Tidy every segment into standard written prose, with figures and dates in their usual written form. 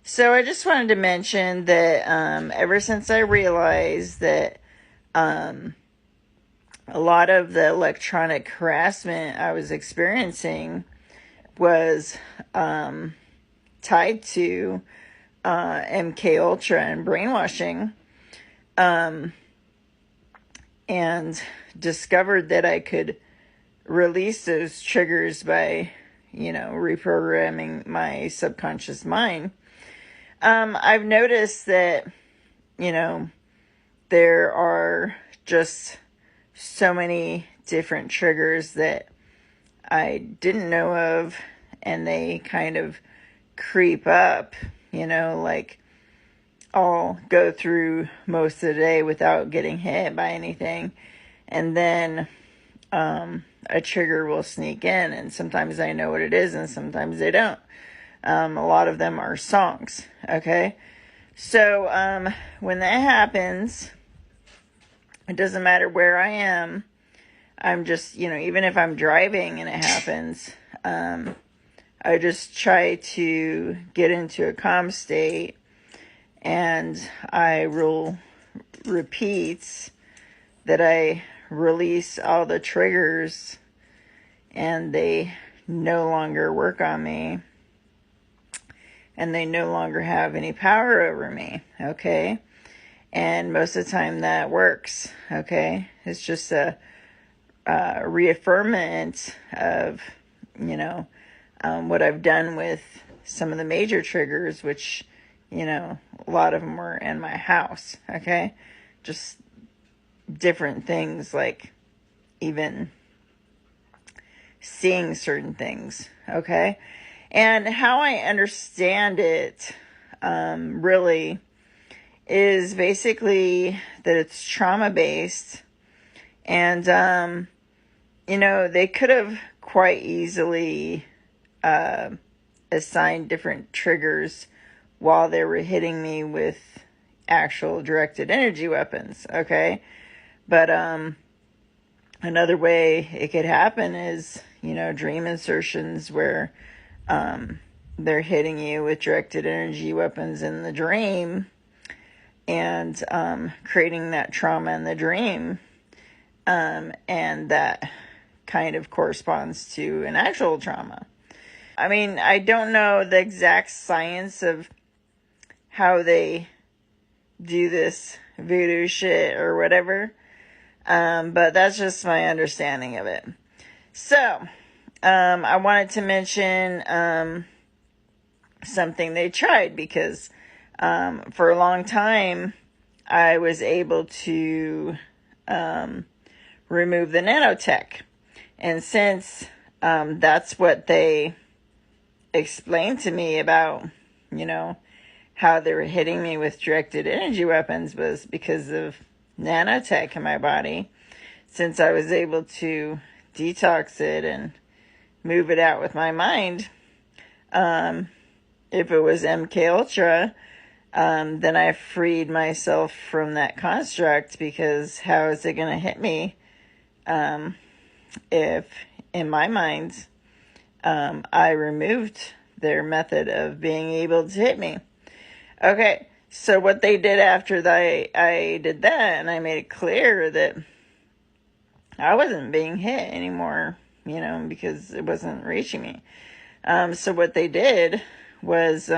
So I just wanted to mention that ever since I realized that a lot of the electronic harassment I was experiencing was tied to MK Ultra and brainwashing, and discovered that I could release those triggers by, reprogramming my subconscious mind. I've noticed that, you know, there are just so many different triggers that I didn't know of, and they kind of creep up, like I'll go through most of the day without getting hit by anything, and then a trigger will sneak in, and sometimes I know what it is and sometimes I don't. A lot of them are songs, okay? So when that happens, it doesn't matter where I am. I'm just, even if I'm driving and it happens, I just try to get into a calm state, and I will repeat that I release all the triggers and they no longer work on me, and they no longer have any power over me, okay? And most of the time that works, okay? It's just a reaffirmment of, what I've done with some of the major triggers, which, a lot of them were in my house, okay? Just different things, like even seeing certain things, okay? And how I understand it, really, is basically that it's trauma-based, and, they could have quite easily assigned different triggers while they were hitting me with actual directed energy weapons, okay? But another way it could happen is, dream insertions where they're hitting you with directed energy weapons in the dream, and creating that trauma in the dream, and that kind of corresponds to an actual trauma. I mean, I don't know the exact science of how they do this voodoo shit or whatever, but that's just my understanding of it. So, I wanted to mention something they tried, because for a long time I was able to remove the nanotech. And since that's what they explained to me about, how they were hitting me with directed energy weapons, was because of nanotech in my body, since I was able to detox it and move it out with my mind, if it was MK Ultra, then I freed myself from that construct, because how is it going to hit me if, in my mind, I removed their method of being able to hit me? Okay, so what they did after I did that, and I made it clear that I wasn't being hit anymore, because it wasn't reaching me. So what they did was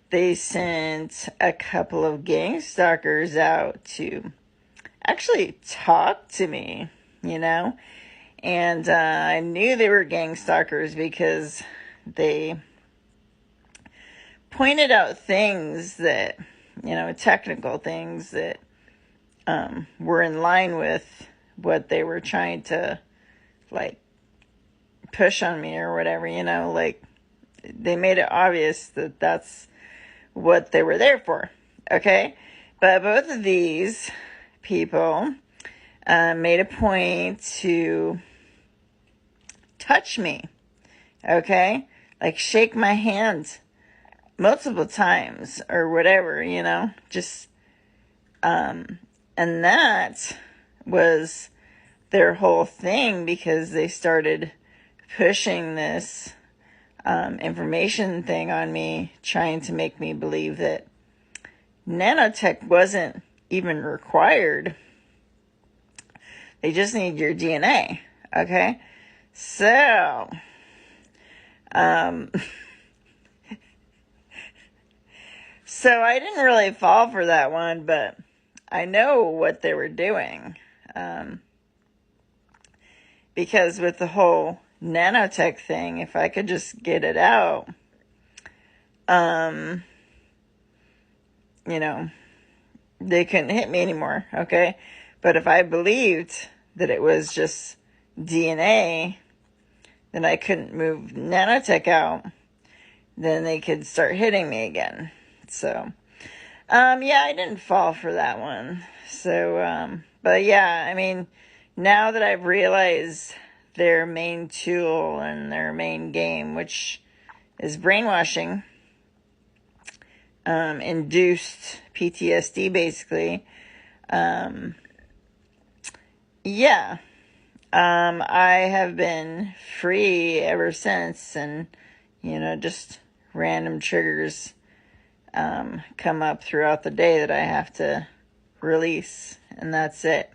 they sent a couple of gang stalkers out to actually talk to me, and I knew they were gang stalkers because they pointed out things that, technical things that were in line with what they were trying to, like, push on me or whatever, like, they made it obvious that that's what they were there for, okay? But both of these people made a point to touch me, okay? Like, shake my hand multiple times or whatever, just, and that was their whole thing, because they started pushing this information thing on me, trying to make me believe that nanotech wasn't even required. They just need your DNA. Okay? So, so I didn't really fall for that one, but I know what they were doing. Because with the whole nanotech thing, if I could just get it out, you know, they couldn't hit me anymore, okay? But if I believed that it was just DNA, then I couldn't move nanotech out, then they could start hitting me again. So, yeah, I didn't fall for that one. So, but yeah, I mean, now that I've realized their main tool and their main game, which is brainwashing, induced PTSD, basically, yeah, I have been free ever since, and, just random triggers, come up throughout the day that I have to release, and that's it.